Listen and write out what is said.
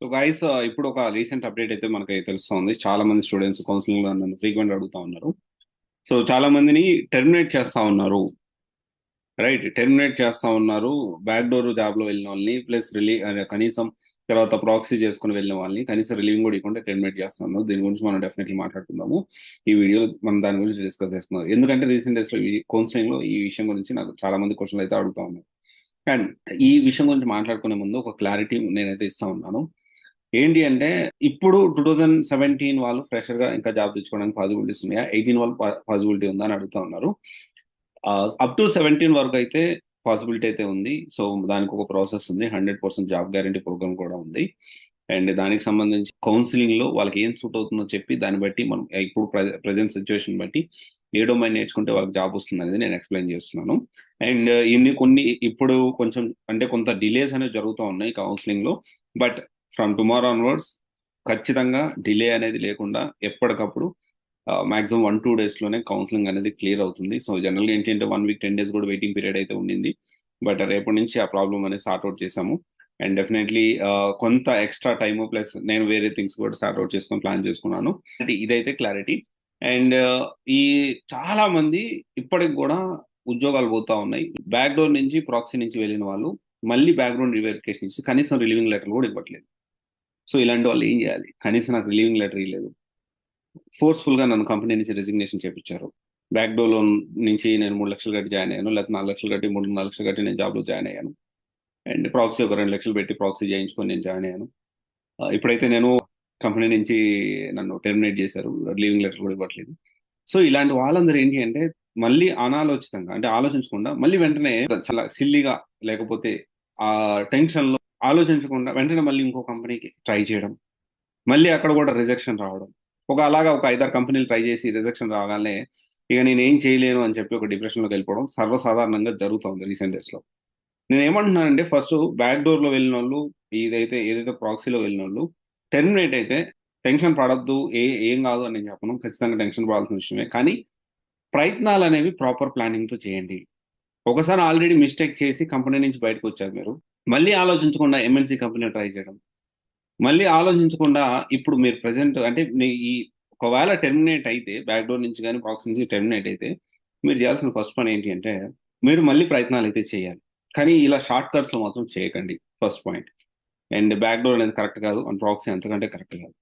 So guys ఇప్పుడు ఒక recent update అయితే మనకి తెలుస్తుంది. చాలా మంది స్టూడెంట్స్ కౌన్సిలింగ్ లో నన్ను ఫ్రీక్వెంట్ అడుగుతా ఉన్నారు. సో చాలా మందిని టెర్మినేట్ చేస్తా ఉన్నారు. రైట్, టెర్మినేట్ చేస్తా ఉన్నారు. బ్యాక్ డోర్ జాబ్ లో వెళ్ళిన వాళ్ళని ప్లస్ కనీసం తర్వాత ప్రాక్సీ చేసుకుని వెళ్ళిన వాళ్ళని కనీసం రిలీవింగ్ కూడా ఇవ్వకుండా టెర్మినేట్ చేస్తా ఉన్నారు. దీని గురించి మనం డెఫినెట్లీ మాట్లాడుకుందాము. ఈ వీడియోలో మనం దాని గురించి డిస్కస్ చేసుకుందాం. ఎందుకంటే రీసెంట్ డేస్ లో ఈ కౌన్సిలింగ్ లో ఈ విషయం గురించి నాకు చాలా మంది క్వశ్చన్లు అయితే అడుగుతా ఉన్నారు. అండ్ ఈ విషయం గురించి మాట్లాడుకునే ముందు ఒక క్లారిటీ నేనైతే ఇస్తా ఉన్నాను. ఏంటి అంటే ఇప్పుడు 2017 వాళ్ళు ఫ్రెషర్ గా ఇంకా జాబ్ తెచ్చుకోవడానికి పాసిబిలిటీస్ ఉన్నాయా, 18 వాళ్ళు పాసిబిలిటీ ఉందా అని అడుగుతా ఉన్నారు. అప్ టు 17 వరకు అయితే పాసిబిలిటీ అయితే ఉంది. సో దానికి ఒక ప్రాసెస్ ఉంది. 100% జాబ్ గ్యారంటీ ప్రోగ్రామ్ కూడా ఉంది. అండ్ దానికి సంబంధించి కౌన్సిలింగ్ లో వాళ్ళకి ఏం సూట్ అవుతుందో చెప్పి దాన్ని బట్టి మనం ఇప్పుడు ప్రజెంట్ సిచ్యువేషన్ బట్టి ఏ డొమైన్ నేర్చుకుంటే వాళ్ళకి జాబ్ వస్తుంది అనేది నేను ఎక్స్ప్లెయిన్ చేస్తున్నాను. అండ్ కొన్ని ఇప్పుడు కొంచెం అంటే కొంత డిలేస్ అనేవి జరుగుతూ ఉన్నాయి కౌన్సిలింగ్ లో. బట్ ఫ్రమ్ టుమారో ఆన్వర్డ్స్ ఖచ్చితంగా డిలే అనేది లేకుండా ఎప్పటికప్పుడు మాక్సిమం 1-2 days లోనే కౌన్సిలింగ్ అనేది క్లియర్ అవుతుంది. సో జనరల్గా ఏంటంటే 1 week 10 days కూడా వెయిటింగ్ పీరియడ్ అయితే ఉండింది. బట్ రేపటి నుంచి ఆ ప్రాబ్లం అనేది సార్ట్అవుట్ చేసాము. అండ్ డెఫినెట్లీ కొంత ఎక్స్ట్రా టైమ్ ప్లస్ నేను వేరే థింగ్స్ కూడా సార్ట్అవుట్ చేసుకొని ప్లాన్ చేసుకున్నాను. అంటే ఇదైతే క్లారిటీ. అండ్ ఈ చాలా మంది ఇప్పటికి కూడా ఉద్యోగాలు పోతా ఉన్నాయి. బ్యాక్ డోర్ నుంచి ప్రాక్సీ నుంచి వెళ్ళిన వాళ్ళు మళ్ళీ బ్యాక్గ్రౌండ్ వెరిఫికేషన్ ఇచ్చి కనీసం రిలీవింగ్ లెటర్ కూడా ఇవ్వట్లేదు. సో ఇలాంటి వాళ్ళు ఏం చేయాలి? కనీసం నాకు రిలీవింగ్ లెటర్ ఇవ్వలేదు, ఫోర్స్ఫుల్ గా నన్ను కంపెనీ నుంచి రెసిగ్నేషన్ చేపించారు. బ్యాక్ డోర్ లో నుంచి నేను 3 లక్షలు కట్టి జాయిన్ అయ్యాను, లేకపోతే 4 లక్షలు కట్టి 3-4 లక్షలు కట్టి నేను జాబ్ లో జాయిన్ అయ్యాను. అండ్ ప్రాక్సీ ఒక 2 లక్షలు పెట్టి ప్రాక్సీ చేయించుకొని నేను జాయిన్ అయ్యాను. ఇప్పుడైతే నేను కంపెనీ నుంచి నన్ను టెర్మినేట్ చేశారు, లీవింగ్ లెటర్ కూడా ఇవ్వట్లేదు. సో ఇలాంటి వాళ్ళందరూ ఏంటి అంటే మళ్ళీ అనాలోచితంగా అంటే ఆలోచించకుండా మళ్ళీ వెంటనే చాలా సిల్లీగా లేకపోతే ఆ టెన్షన్ లో ఆలోచించకుండా వెంటనే మళ్ళీ ఇంకో కంపెనీకి ట్రై చేయడం, మళ్ళీ అక్కడ కూడా రిజెక్షన్ రావడం. అలాగా ఒక 5-6 కంపెనీలు ట్రై చేసి రిజెక్షన్ రాగానే ఇక నేను ఏం చేయలేను అని చెప్పి ఒక డిప్రెషన్లోకి వెళ్ళిపోవడం సర్వసాధారణంగా జరుగుతుంది రీసెంట్ డేస్ లో. నేను ఏమంటున్నానంటే ఫస్ట్ బ్యాక్ డోర్ లో వెళ్ళిన వాళ్ళు, ఏదైతే ప్రాక్సీలో వెళ్ళిన వాళ్ళు టెర్మినేట్ అయితే టెన్షన్ పడద్దు, ఏం కాదు అని నేను చెప్పను. ఖచ్చితంగా టెన్షన్ పడాల్సిన విషయమే. కానీ ప్రయత్నాలు అనేవి ప్రాపర్ ప్లానింగ్ తో చేయండి. ఒకసారి ఆల్రెడీ మిస్టేక్ చేసి కంపెనీ నుంచి బయటకు వచ్చారు మీరు, మళ్ళీ ఆలోచించకుండా ఎంఎన్సీ కంపెనీ ట్రై చేయడం, మళ్ళీ ఆలోచించకుండా ఇప్పుడు మీరు ప్రెసెంట్ అంటే ఒకవేళ టెర్మినేట్ అయితే బ్యాక్ డోర్ నుంచి కానీ ప్రాక్సీ నుంచి టెర్మినేట్ అయితే మీరు చేయాల్సిన ఫస్ట్ పని ఏంటి అంటే మీరు మళ్ళీ ప్రయత్నాలు అయితే చేయాలి. కానీ ఇలా షార్ట్ కట్స్ లో మాత్రం చేయకండి, first point. And back door అనేది కరెక్ట్ కాదు అండ్ ప్రాక్సీ అంతకంటే కరెక్ట్ కాదు.